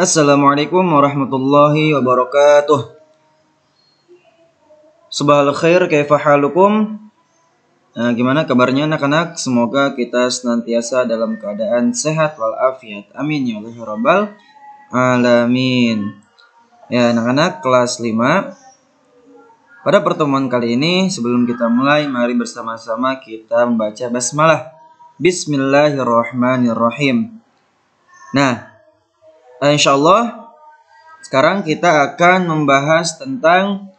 Assalamualaikum warahmatullahi wabarakatuh. Subhanal khair, kaifa halukum? Gimana kabarnya anak-anak? Semoga kita senantiasa dalam keadaan sehat walafiat. Amin ya Allah rabbal alamin. Ya anak-anak kelas 5. Pada pertemuan kali ini sebelum kita mulai, mari bersama-sama kita membaca basmalah. Bismillahirrahmanirrahim. Nah, insyaallah sekarang kita akan membahas tentang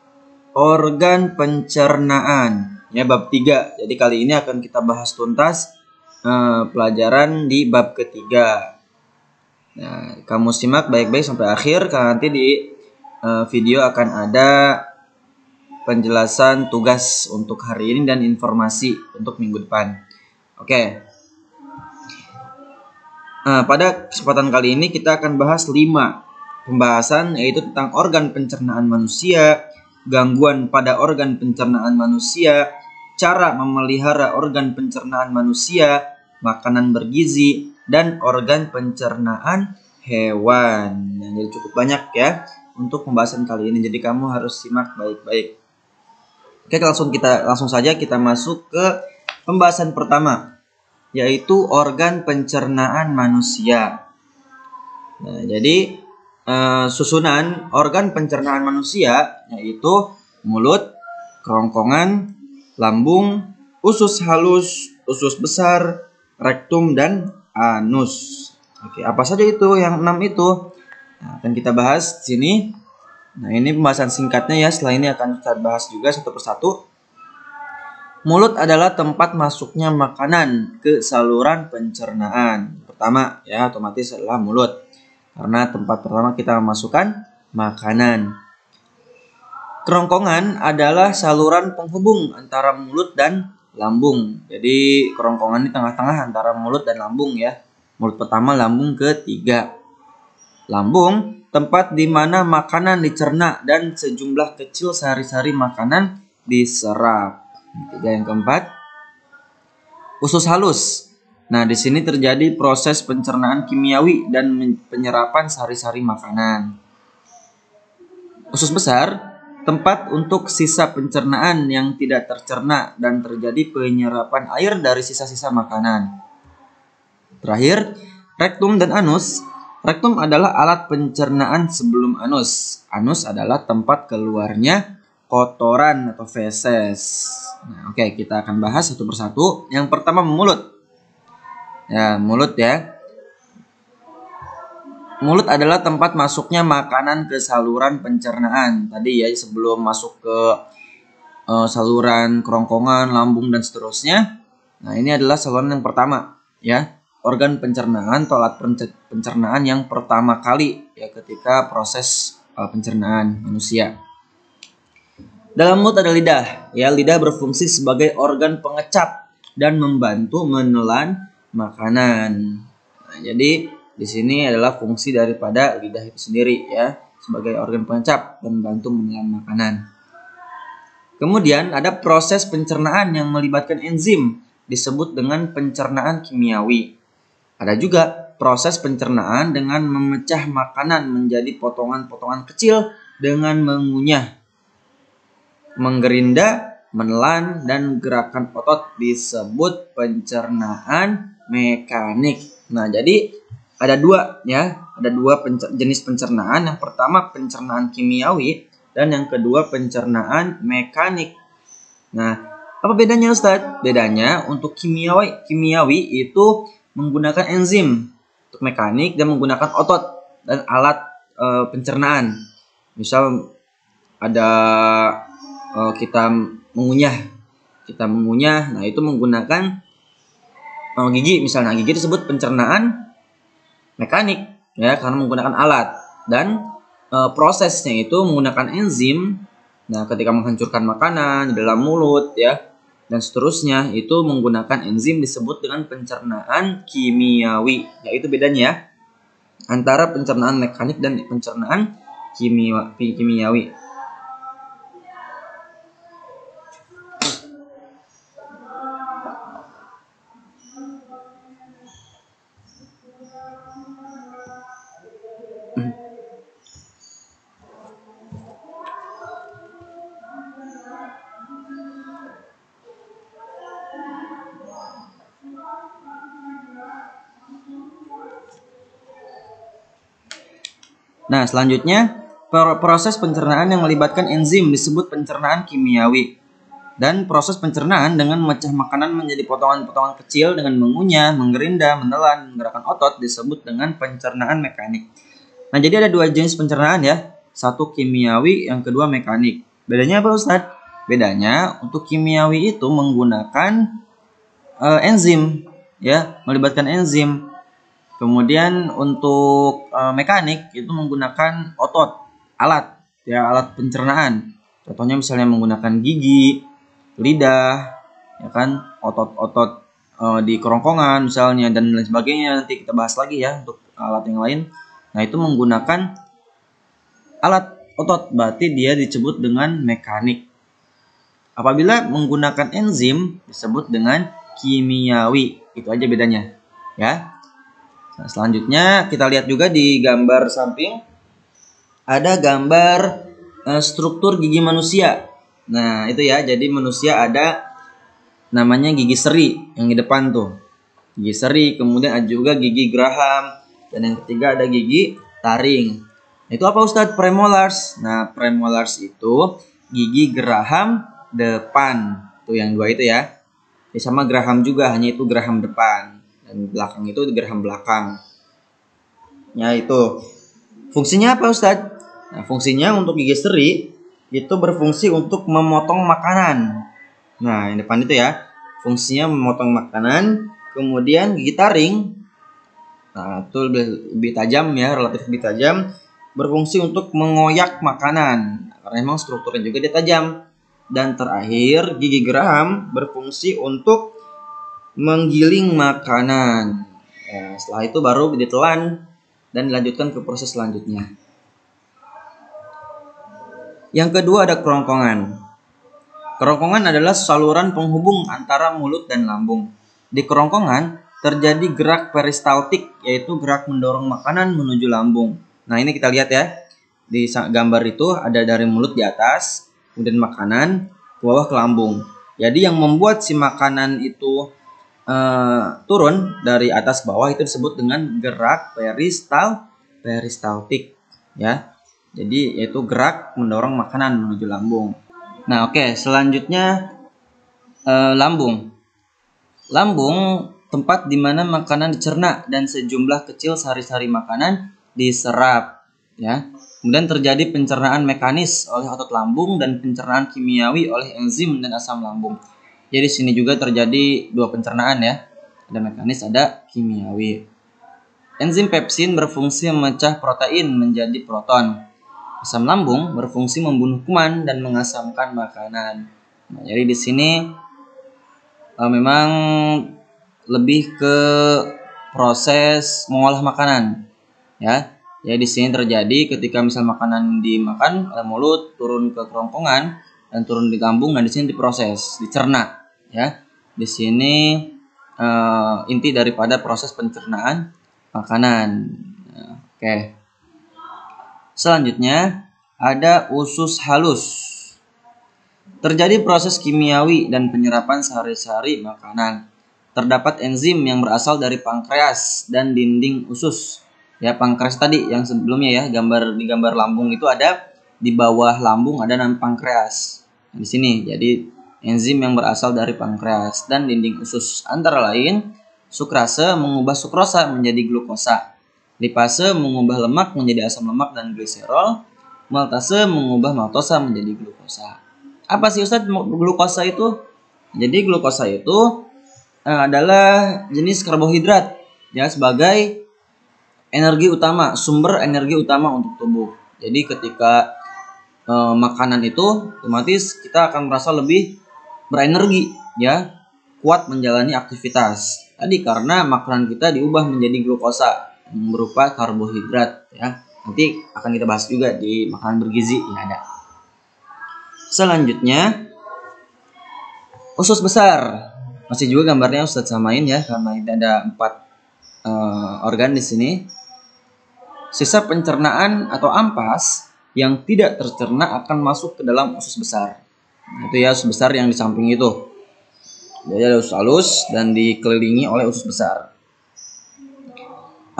organ pencernaan, ya bab 3. Jadi kali ini akan kita bahas tuntas pelajaran di bab ketiga. Nah, kamu simak baik-baik sampai akhir karena nanti di video akan ada penjelasan tugas untuk hari ini dan informasi untuk minggu depan. Oke. Pada kesempatan kali ini kita akan bahas 5 pembahasan, yaitu tentang organ pencernaan manusia, gangguan pada organ pencernaan manusia, cara memelihara organ pencernaan manusia, makanan bergizi, dan organ pencernaan hewan. Nah, jadi cukup banyak ya untuk pembahasan kali ini. Jadi kamu harus simak baik-baik. Oke, langsung saja kita masuk ke pembahasan pertama, yaitu organ pencernaan manusia. Nah, jadi susunan organ pencernaan manusia yaitu mulut, kerongkongan, lambung, usus halus, usus besar, rektum, dan anus. Oke, apa saja itu yang 6 itu? Nah, akan kita bahas di sini. Nah, ini pembahasan singkatnya ya. Setelah ini akan kita bahas juga satu persatu. Mulut adalah tempat masuknya makanan ke saluran pencernaan. Pertama ya, otomatis adalah mulut. Karena tempat pertama kita memasukkan makanan. Kerongkongan adalah saluran penghubung antara mulut dan lambung. Jadi kerongkongan di tengah-tengah antara mulut dan lambung ya. Mulut pertama, lambung ketiga. Lambung, tempat di mana makanan dicerna dan sejumlah kecil sari-sari makanan diserap. Ketiga, yang keempat, usus halus. Nah, di sini terjadi proses pencernaan kimiawi dan penyerapan sari-sari makanan. Usus besar, tempat untuk sisa pencernaan yang tidak tercerna dan terjadi penyerapan air dari sisa-sisa makanan. Terakhir, rektum dan anus. Rektum adalah alat pencernaan sebelum anus. Anus adalah tempat keluarnya kotoran atau feses. Nah, oke, kita akan bahas satu persatu. Yang pertama, mulut. Ya, mulut ya. Mulut adalah tempat masuknya makanan ke saluran pencernaan. Tadi ya, sebelum masuk ke saluran kerongkongan, lambung, dan seterusnya. Nah, ini adalah saluran yang pertama ya. Organ pencernaan atau alat pencernaan yang pertama kali ya ketika proses pencernaan manusia. Dalam mulut ada lidah. Ya, lidah berfungsi sebagai organ pengecap dan membantu menelan makanan. Nah, jadi di sini adalah fungsi daripada lidah itu sendiri ya, sebagai organ pengecap dan membantu menelan makanan. Kemudian ada proses pencernaan yang melibatkan enzim, disebut dengan pencernaan kimiawi. Ada juga proses pencernaan dengan memecah makanan menjadi potongan-potongan kecil dengan mengunyah, menggerinda, menelan, dan gerakan otot disebut pencernaan mekanik. Nah, jadi ada dua ya, jenis pencernaan. Yang pertama pencernaan kimiawi dan yang kedua pencernaan mekanik. Nah, apa bedanya Ustadz? Bedanya untuk kimiawi itu menggunakan enzim, untuk mekanik dan menggunakan otot dan alat pencernaan. Misal ada kita mengunyah, nah itu menggunakan gigi misalnya. Gigi disebut pencernaan mekanik ya, karena menggunakan alat, dan prosesnya itu menggunakan enzim. Nah, ketika menghancurkan makanan di dalam mulut ya dan seterusnya, itu menggunakan enzim disebut dengan pencernaan kimiawi. Yaitu bedanya ya antara pencernaan mekanik dan pencernaan kimiawi. Nah, selanjutnya proses pencernaan yang melibatkan enzim disebut pencernaan kimiawi. Dan proses pencernaan dengan memecah makanan menjadi potongan-potongan kecil dengan mengunyah, menggerinda, menelan, menggerakkan otot disebut dengan pencernaan mekanik. Nah, jadi ada dua jenis pencernaan ya. Satu kimiawi, yang kedua mekanik. Bedanya apa, Ustadz? Bedanya untuk kimiawi itu menggunakan enzim ya, melibatkan enzim. Kemudian untuk mekanik itu menggunakan otot, alat ya, alat pencernaan. Contohnya misalnya menggunakan gigi, lidah, ya kan, otot-otot di kerongkongan misalnya dan lain sebagainya. Nanti kita bahas lagi ya untuk alat yang lain. Nah, itu menggunakan alat otot, berarti dia disebut dengan mekanik. Apabila menggunakan enzim disebut dengan kimiawi. Itu aja bedanya ya. Nah, selanjutnya kita lihat juga di gambar samping ada gambar struktur gigi manusia. Nah, itu ya, jadi manusia ada namanya gigi seri yang di depan tuh. Gigi seri, kemudian ada juga gigi Graham, dan yang ketiga ada gigi taring. Itu apa, Ustadz? Premolars. Nah, premolars itu gigi Graham depan. Tuh yang dua itu ya. Sama Graham juga, hanya itu Graham depan. Dan belakang itu Graham belakang. Ya, itu. Fungsinya apa, Ustadz? Nah, fungsinya untuk gigi seri itu berfungsi untuk memotong makanan. Nah, yang depan itu ya, fungsinya memotong makanan. Kemudian gigi taring, nah itu lebih tajam ya, relatif lebih tajam, berfungsi untuk mengoyak makanan karena memang strukturnya juga dia tajam. Dan terakhir gigi Graham berfungsi untuk menggiling makanan. Nah, setelah itu baru ditelan dan dilanjutkan ke proses selanjutnya. Yang kedua ada kerongkongan. Kerongkongan adalah saluran penghubung antara mulut dan lambung. Di kerongkongan terjadi gerak peristaltik, yaitu gerak mendorong makanan menuju lambung. Nah, ini kita lihat ya. Di gambar itu ada dari mulut di atas, kemudian makanan ke bawah ke lambung. Jadi yang membuat si makanan itu turun dari atas ke bawah itu disebut dengan gerak peristaltik ya. Jadi yaitu gerak mendorong makanan menuju lambung. Nah, oke, selanjutnya lambung. Lambung tempat di mana makanan dicerna dan sejumlah kecil sari-sari makanan diserap ya. Kemudian terjadi pencernaan mekanis oleh otot lambung dan pencernaan kimiawi oleh enzim dan asam lambung. Jadi sini juga terjadi dua pencernaan ya. Ada mekanis, ada kimiawi. Enzim pepsin berfungsi memecah protein menjadi proton. Asam lambung berfungsi membunuh kuman dan mengasamkan makanan. Nah, jadi di sini memang lebih ke proses mengolah makanan, ya. Ya, di sini terjadi ketika misal makanan dimakan oleh mulut, turun ke kerongkongan dan turun di lambung. Nah, di sini diproses, dicerna, ya. Di sini inti daripada proses pencernaan makanan. Nah, oke. Selanjutnya ada usus halus. Terjadi proses kimiawi dan penyerapan sari-sari makanan. Terdapat enzim yang berasal dari pankreas dan dinding usus. Ya, pankreas tadi yang sebelumnya ya, di gambar lambung itu ada, di bawah lambung ada nama pankreas. Di sini jadi enzim yang berasal dari pankreas dan dinding usus. Antara lain, sukrase mengubah sukrosa menjadi glukosa. Lipase mengubah lemak menjadi asam lemak dan gliserol. Maltase mengubah maltosa menjadi glukosa. Apa sih, Ustadz, glukosa itu? Jadi glukosa itu adalah jenis karbohidrat ya, sebagai energi utama, sumber energi utama untuk tubuh. Jadi ketika makanan itu otomatis kita akan merasa lebih berenergi ya, kuat menjalani aktivitas. Tadi karena makanan kita diubah menjadi glukosa berupa karbohidrat ya. Nanti akan kita bahas juga di makanan bergizi yang ada. Selanjutnya usus besar. Masih juga gambarnya Ustadz samain ya, karena ini ada 4 organ di sini. Sisa pencernaan atau ampas yang tidak tercerna akan masuk ke dalam usus besar. Itu ya, usus besar yang di samping itu. Jadi ada usus halus dan dikelilingi oleh usus besar.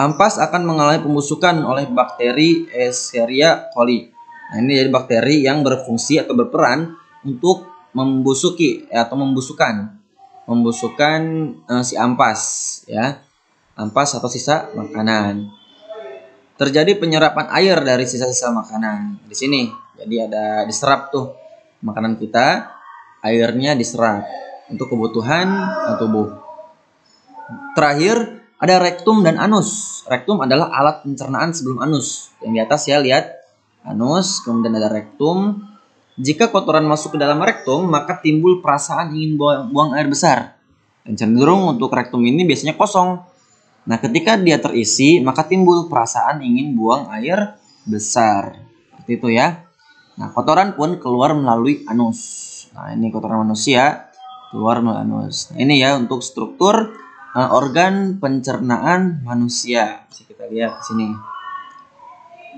Ampas akan mengalami pembusukan oleh bakteri Escherichia coli. Nah, ini jadi bakteri yang berfungsi atau berperan untuk membusuki atau membusukkan si ampas, ya. Ampas atau sisa makanan. Terjadi penyerapan air dari sisa-sisa makanan di sini. Jadi ada diserap tuh makanan kita, airnya diserap untuk kebutuhan tubuh. Terakhir ada rektum dan anus. Rektum adalah alat pencernaan sebelum anus. Yang di atas ya, lihat anus, kemudian ada rektum. Jika kotoran masuk ke dalam rektum, maka timbul perasaan ingin buang air besar. Dan cenderung untuk rektum ini biasanya kosong. Nah, ketika dia terisi, maka timbul perasaan ingin buang air besar. Seperti itu ya. Nah, kotoran pun keluar melalui anus. Nah, ini kotoran manusia keluar melalui anus. Nah, ini ya untuk struktur organ pencernaan manusia. Bisa kita lihat di sini.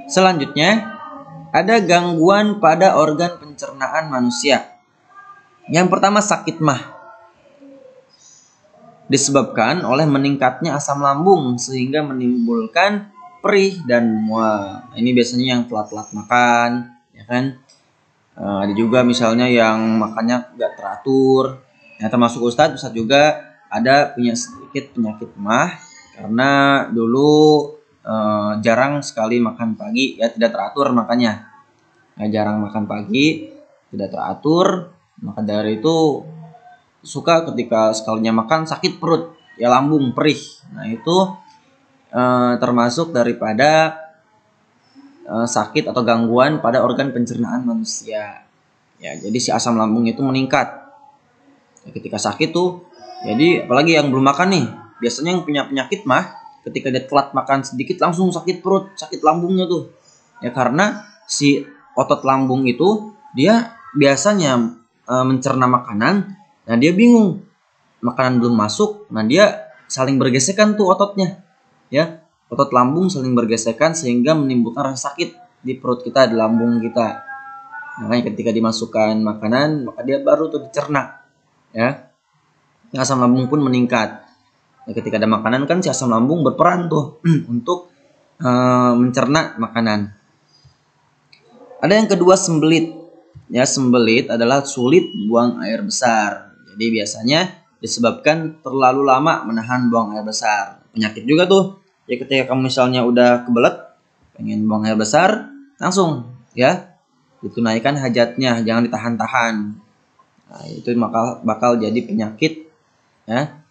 Selanjutnya, ada gangguan pada organ pencernaan manusia. Yang pertama, sakit mah. Disebabkan oleh meningkatnya asam lambung sehingga menimbulkan perih dan mual. Ini biasanya yang telat-telat makan, ya kan? Ada juga misalnya yang makannya nggak teratur. Nah, termasuk Ustadz juga ada punya sedikit penyakit mah karena dulu jarang sekali makan pagi, ya tidak teratur makanya. Nah, jarang makan pagi, tidak teratur, maka dari itu suka ketika sekalinya makan sakit perut, ya lambung perih. Nah, itu termasuk daripada sakit atau gangguan pada organ pencernaan manusia. Ya, jadi si asam lambung itu meningkat. Ya, ketika sakit tuh, jadi apalagi yang belum makan nih, biasanya yang punya penyakit mah ketika dia telat makan sedikit langsung sakit perut, sakit lambungnya tuh. Ya karena si otot lambung itu dia biasanya mencerna makanan, nah dia bingung makanan belum masuk, nah dia saling bergesekan tuh ototnya, ya otot lambung saling bergesekan sehingga menimbulkan rasa sakit di perut kita, di lambung kita. Makanya ketika dimasukkan makanan maka dia baru tuh dicerna, ya asam lambung pun meningkat. Nah, ketika ada makanan kan si asam lambung berperan tuh untuk mencerna makanan. Ada yang kedua, sembelit. Ya, sembelit adalah sulit buang air besar. Jadi biasanya disebabkan terlalu lama menahan buang air besar. Penyakit juga tuh. Ya ketika kamu misalnya udah kebelet pengen buang air besar, langsung ya ditunaikan hajatnya, jangan ditahan-tahan. Nah, itu bakal jadi penyakit, ya.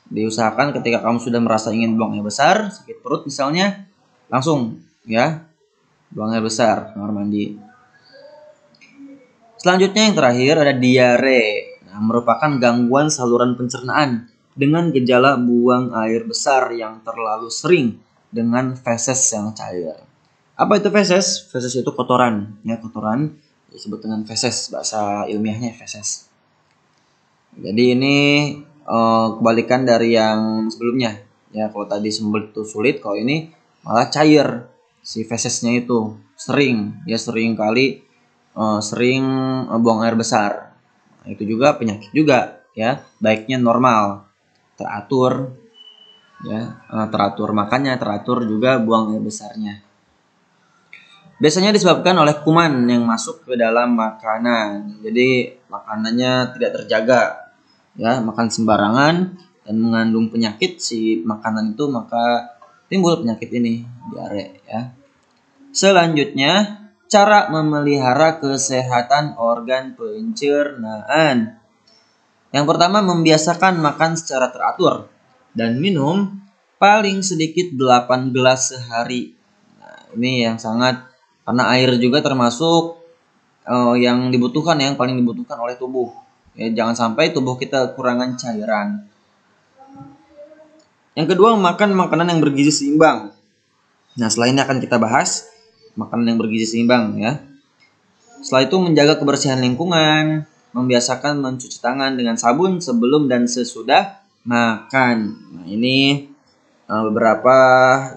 Diusahakan ketika kamu sudah merasa ingin buang air besar, sakit perut misalnya, langsung ya buang air besar, kamar mandi. Selanjutnya yang terakhir ada diare. Nah, merupakan gangguan saluran pencernaan dengan gejala buang air besar yang terlalu sering dengan feses yang cair. Apa itu feses? Feses itu kotoran, ya kotoran disebut dengan feses, bahasa ilmiahnya feses. Jadi ini kebalikan dari yang sebelumnya. Ya kalau tadi sembelit itu sulit, kalau ini malah cair. Si fesesnya itu sering kali buang air besar. Nah, itu juga penyakit juga, ya. Baiknya normal, teratur, ya, teratur makannya, teratur juga buang air besarnya. Biasanya disebabkan oleh kuman yang masuk ke dalam makanan. Jadi makanannya tidak terjaga, ya, makan sembarangan dan mengandung penyakit si makanan itu, maka timbul penyakit ini, diare, ya. Selanjutnya, cara memelihara kesehatan organ pencernaan. Yang pertama, membiasakan makan secara teratur dan minum paling sedikit 8 gelas sehari. Nah, ini yang sangat, karena air juga termasuk yang dibutuhkan, yang paling dibutuhkan oleh tubuh. Ya, jangan sampai tubuh kita kekurangan cairan. Yang kedua, makan makanan yang bergizi seimbang. Nah, setelah ini akan kita bahas makanan yang bergizi seimbang, ya. Setelah itu menjaga kebersihan lingkungan, membiasakan mencuci tangan dengan sabun sebelum dan sesudah makan. Nah, ini beberapa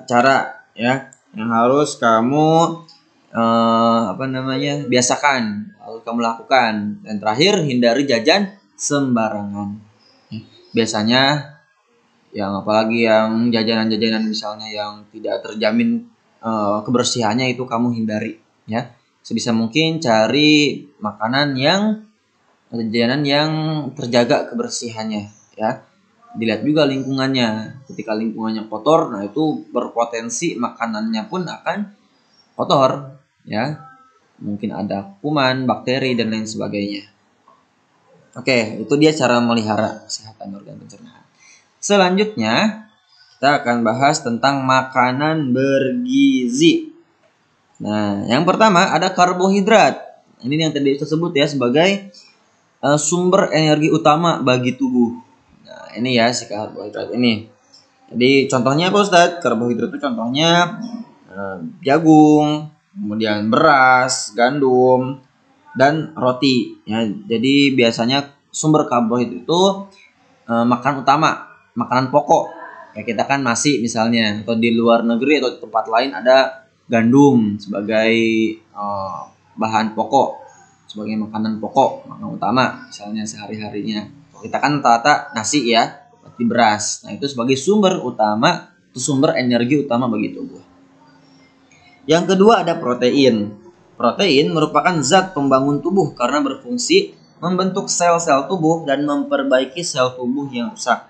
cara, ya, yang harus kamu biasakan, harus kamu lakukan. Dan terakhir, hindari jajan sembarangan. Biasanya yang apalagi yang jajanan-jajanan misalnya yang tidak terjamin kebersihannya itu kamu hindari ya. Sebisa mungkin cari jajanan yang terjaga kebersihannya ya. Dilihat juga lingkungannya. Ketika lingkungannya kotor, nah itu berpotensi makanannya pun akan kotor ya. Mungkin ada kuman, bakteri dan lain sebagainya. Oke, itu dia cara melihara kesehatan organ pencernaan. Selanjutnya, kita akan bahas tentang makanan bergizi. Nah, yang pertama ada karbohidrat. Ini yang tadi saya sebut ya sebagai sumber energi utama bagi tubuh. Nah, ini ya si karbohidrat ini. Jadi contohnya apa Ustadz? Karbohidrat itu contohnya jagung, kemudian beras, gandum, dan roti. Ya, jadi biasanya sumber karbohidrat itu makanan utama, makanan pokok. Ya kita kan nasi misalnya, atau di luar negeri atau di tempat lain ada gandum sebagai bahan pokok, sebagai makanan pokok, makanan utama misalnya sehari-harinya. Kita kan rata-rata nasi ya, berarti beras. Nah itu sebagai sumber utama, itu sumber energi utama bagi tubuh. Yang kedua ada protein. Protein merupakan zat pembangun tubuh karena berfungsi membentuk sel-sel tubuh dan memperbaiki sel tubuh yang rusak.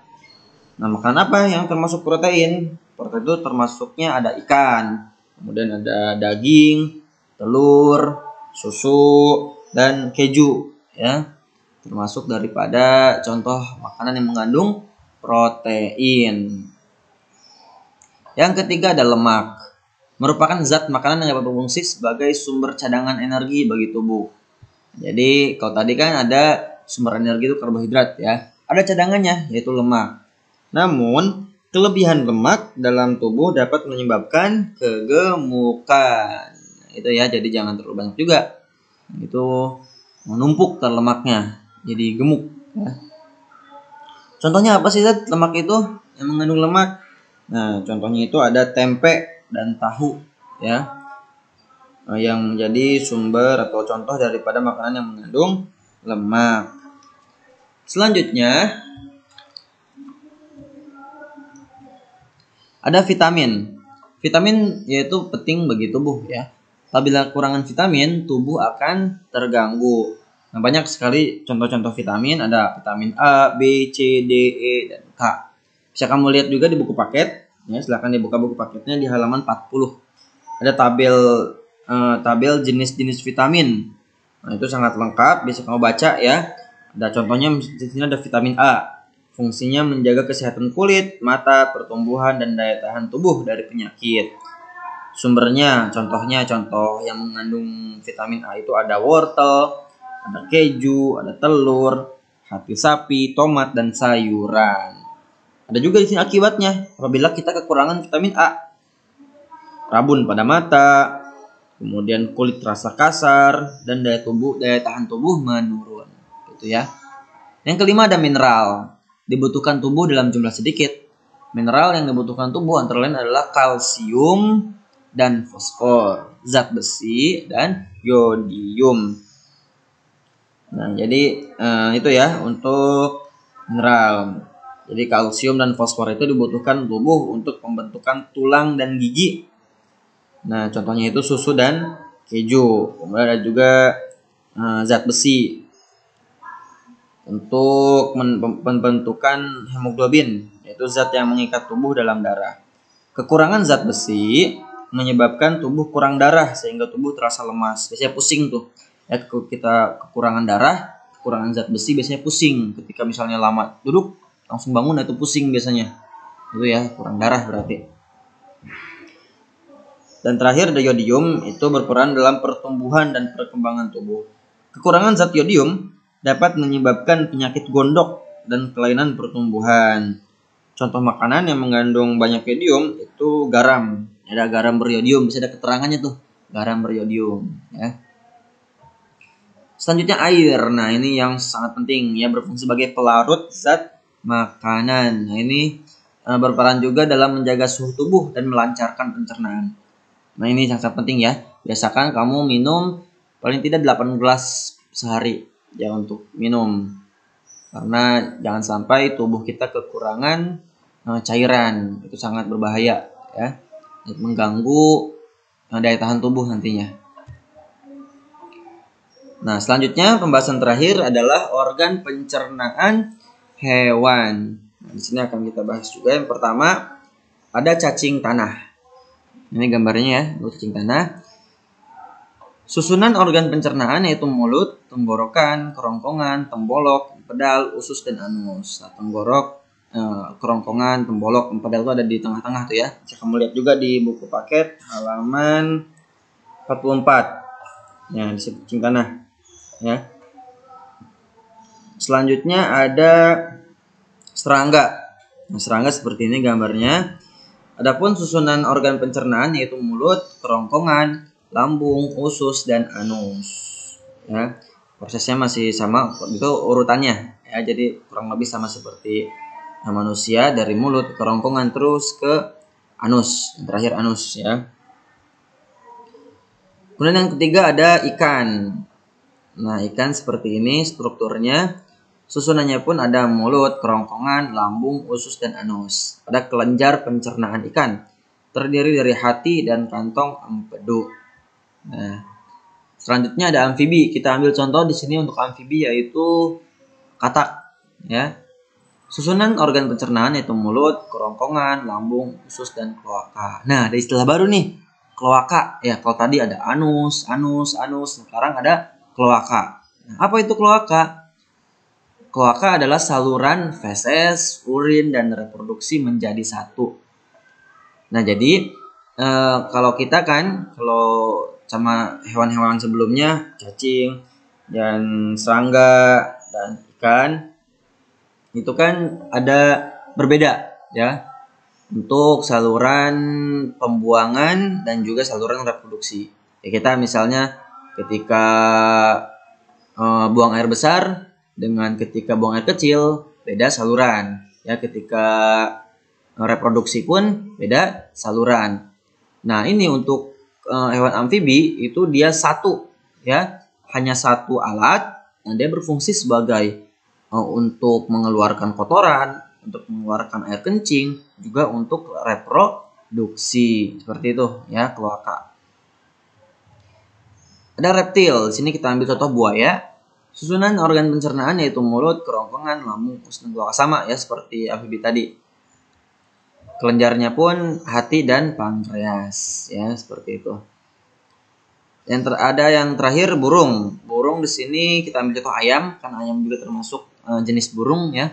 Nah, makanan apa yang termasuk protein? Protein itu termasuknya ada ikan, kemudian ada daging, telur, susu, dan keju ya. Termasuk daripada contoh makanan yang mengandung protein. Yang ketiga ada lemak. Merupakan zat makanan yang dapat berfungsi sebagai sumber cadangan energi bagi tubuh. Jadi kalau tadi kan ada sumber energi itu karbohidrat ya. Ada cadangannya yaitu lemak. Namun kelebihan lemak dalam tubuh dapat menyebabkan kegemukan. Itu ya, jadi jangan terlalu banyak juga. Itu menumpuk lemaknya, jadi gemuk ya. Contohnya apa sih zat lemak itu yang mengandung lemak? Nah, contohnya itu ada tempe dan tahu ya. Yang menjadi sumber atau contoh daripada makanan yang mengandung lemak. Selanjutnya ada vitamin. Vitamin yaitu penting bagi tubuh ya. Apabila kekurangan vitamin, tubuh akan terganggu. Nah, banyak sekali contoh-contoh vitamin, ada vitamin A, B, C, D, E, dan K. Bisa kamu lihat juga di buku paket. Ya, silahkan dibuka buku paketnya di halaman 40. Ada tabel jenis-jenis vitamin. Nah, itu sangat lengkap, bisa kamu baca ya. Ada contohnya di sini ada vitamin A. Fungsinya menjaga kesehatan kulit, mata, pertumbuhan, dan daya tahan tubuh dari penyakit. Sumbernya, contoh yang mengandung vitamin A itu ada wortel, ada keju, ada telur, hati sapi, tomat, dan sayuran. Ada juga di sini akibatnya apabila kita kekurangan vitamin A. Rabun pada mata, kemudian kulit terasa kasar, dan daya tahan tubuh menurun. Gitu ya. Yang kelima ada mineral. Dibutuhkan tubuh dalam jumlah sedikit. Mineral yang dibutuhkan tubuh antara lain adalah kalsium dan fosfor, zat besi, dan yodium. Nah, jadi itu ya untuk mineral. Jadi kalsium dan fosfor itu dibutuhkan tubuh untuk pembentukan tulang dan gigi. Nah, contohnya itu susu dan keju. Kemudian ada juga zat besi untuk pembentukan hemoglobin, yaitu zat yang mengikat tubuh dalam darah. Kekurangan zat besi menyebabkan tubuh kurang darah sehingga tubuh terasa lemas. Biasanya pusing tuh. Ya, kita kekurangan darah, kekurangan zat besi biasanya pusing. Ketika misalnya lama duduk, langsung bangun itu pusing biasanya. Itu ya, kurang darah berarti. Dan terakhir ada yodium, itu berperan dalam pertumbuhan dan perkembangan tubuh. Kekurangan zat yodium dapat menyebabkan penyakit gondok dan kelainan pertumbuhan. Contoh makanan yang mengandung banyak yodium itu garam. Ada garam beriodium, bisa ada keterangannya tuh, garam beriodium ya. Selanjutnya air. Nah, ini yang sangat penting ya, berfungsi sebagai pelarut zat makanan. Nah, ini berperan juga dalam menjaga suhu tubuh dan melancarkan pencernaan. Nah, ini sangat penting ya. Biasakan kamu minum paling tidak 8 gelas sehari ya untuk minum. Karena jangan sampai tubuh kita kekurangan cairan, itu sangat berbahaya ya, mengganggu daya tahan tubuh nantinya. Nah, selanjutnya pembahasan terakhir adalah organ pencernaan hewan. Nah, di sini akan kita bahas juga. Yang pertama ada cacing tanah. Ini gambarnya ya, cacing tanah. Susunan organ pencernaan yaitu mulut, tenggorokan, kerongkongan, tembolok, empedal, usus, dan anus. Nah, kerongkongan, tembolok, empedal itu ada di tengah-tengah tuh ya. Bisa kamu lihat juga di buku paket halaman 44. Ya, di cacing tanah. Ya. Selanjutnya ada serangga. Nah, serangga seperti ini gambarnya. Adapun susunan organ pencernaan yaitu mulut, kerongkongan, lambung, usus, dan anus. Ya, prosesnya masih sama, itu urutannya. Ya, jadi kurang lebih sama seperti manusia, dari mulut, kerongkongan terus ke anus, terakhir anus ya. Kemudian yang ketiga ada ikan. Nah, ikan seperti ini strukturnya. Susunannya pun ada mulut, kerongkongan, lambung, usus, dan anus. Ada kelenjar pencernaan ikan. Terdiri dari hati dan kantong empedu. Nah, selanjutnya ada amfibi. Kita ambil contoh di sini untuk amfibi yaitu katak. Ya. Susunan organ pencernaan yaitu mulut, kerongkongan, lambung, usus, dan kloaka. Nah, ada istilah baru nih. Kloaka. Ya, kalau tadi ada anus. Sekarang ada kloaka. Nah, apa itu kloaka? Kloaka adalah saluran feses, urin, dan reproduksi menjadi satu. Nah, jadi kalau kita kan, kalau sama hewan-hewan sebelumnya, cacing, dan serangga, dan ikan, itu kan ada berbeda ya, untuk saluran pembuangan dan juga saluran reproduksi. Ya, kita misalnya ketika buang air besar dengan ketika buang air kecil beda saluran ya, ketika reproduksi pun beda saluran. Nah, ini untuk hewan amfibi itu dia satu ya, hanya satu alat dan dia berfungsi sebagai untuk mengeluarkan kotoran, untuk mengeluarkan air kencing, juga untuk reproduksi. Seperti itu ya, kloaka. Ada reptil. Di sini kita ambil contoh buaya. Susunan organ pencernaan yaitu mulut, kerongkongan, lambung, usus, dan kloaka, sama ya seperti amfibi tadi. Kelenjarnya pun hati dan pankreas ya, seperti itu. Ada yang terakhir burung. Burung di sini kita ambil contoh ayam, karena ayam juga termasuk jenis burung ya.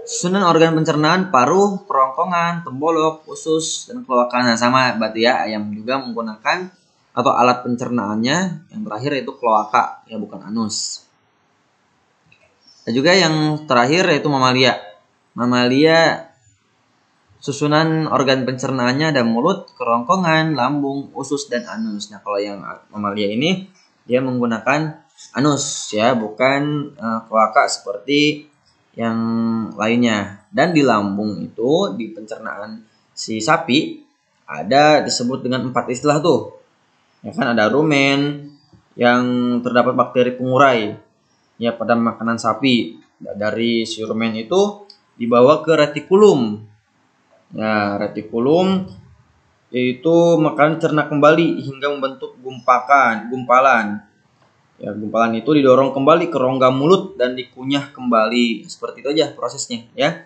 Susunan organ pencernaan paruh, kerongkongan, tembolok, usus, dan kloaka. Nah, sama berarti ya, ayam juga menggunakan atau alat pencernaannya yang terakhir yaitu kloaka ya, bukan anus. Dan juga yang terakhir yaitu mamalia. Mamalia susunan organ pencernaannya ada mulut, kerongkongan, lambung, usus, dan anus. Nah, kalau yang mamalia ini dia menggunakan anus ya, bukan kloaka seperti yang lainnya. Dan di lambung itu, di pencernaan si sapi ada disebut dengan 4 istilah tuh. Ya kan, ada rumen yang terdapat bakteri pengurai ya pada makanan sapi. Dari si rumen itu dibawa ke retikulum. Ya, retikulum yaitu makanan cerna kembali hingga membentuk gumpalan. Ya, gumpalan itu didorong kembali ke rongga mulut dan dikunyah kembali. Seperti itu aja prosesnya ya.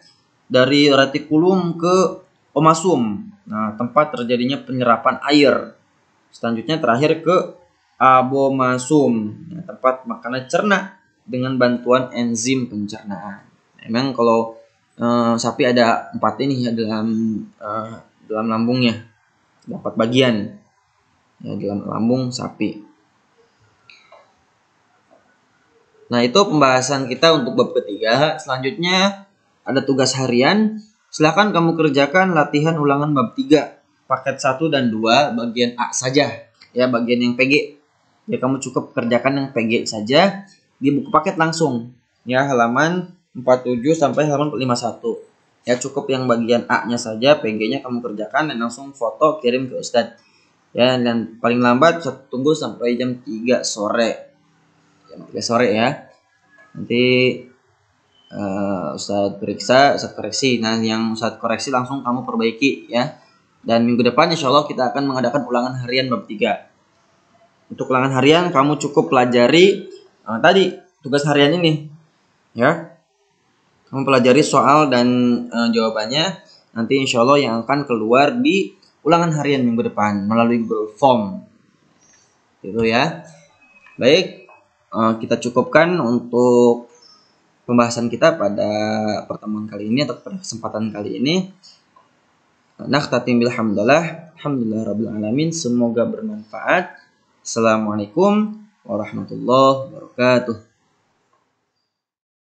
Dari retikulum ke omasum. Nah, tempat terjadinya penyerapan air. Selanjutnya terakhir ke abomasum. Nah, tempat makanan cerna dengan bantuan enzim pencernaan. Memang kalau sapi ada 4 ini ya dalam lambungnya. 4 bagian ya dalam lambung sapi. Nah, itu pembahasan kita untuk bab ketiga. Selanjutnya ada tugas harian. Silakan kamu kerjakan latihan ulangan bab 3, paket 1 dan 2, bagian A saja. Ya, bagian yang PG. Ya, kamu cukup kerjakan yang PG saja di buku paket langsung. Ya, halaman 47 sampai halaman 51. Ya, cukup yang bagian A-nya saja, PG-nya kamu kerjakan dan langsung foto kirim ke Ustadz. Ya, dan paling lambat tunggu sampai jam 3 sore. Jam 3 sore ya. Nanti Ustadz periksa, Ustadz koreksi. Nah, yang Ustadz koreksi langsung kamu perbaiki ya. Dan minggu depan insya Allah kita akan mengadakan ulangan harian bab 3. Untuk ulangan harian kamu cukup pelajari tadi tugas harian ini ya. Kamu pelajari soal dan jawabannya. Nanti insya Allah yang akan keluar di ulangan harian minggu depan melalui Google Form. Gitu ya. Baik, kita cukupkan untuk pembahasan kita pada pertemuan kali ini atau pada kesempatan kali ini. Nakhtatim bilhamdulillah, alhamdulillah rabbil alamin. Semoga bermanfaat. Assalamualaikum warahmatullahi wabarakatuh.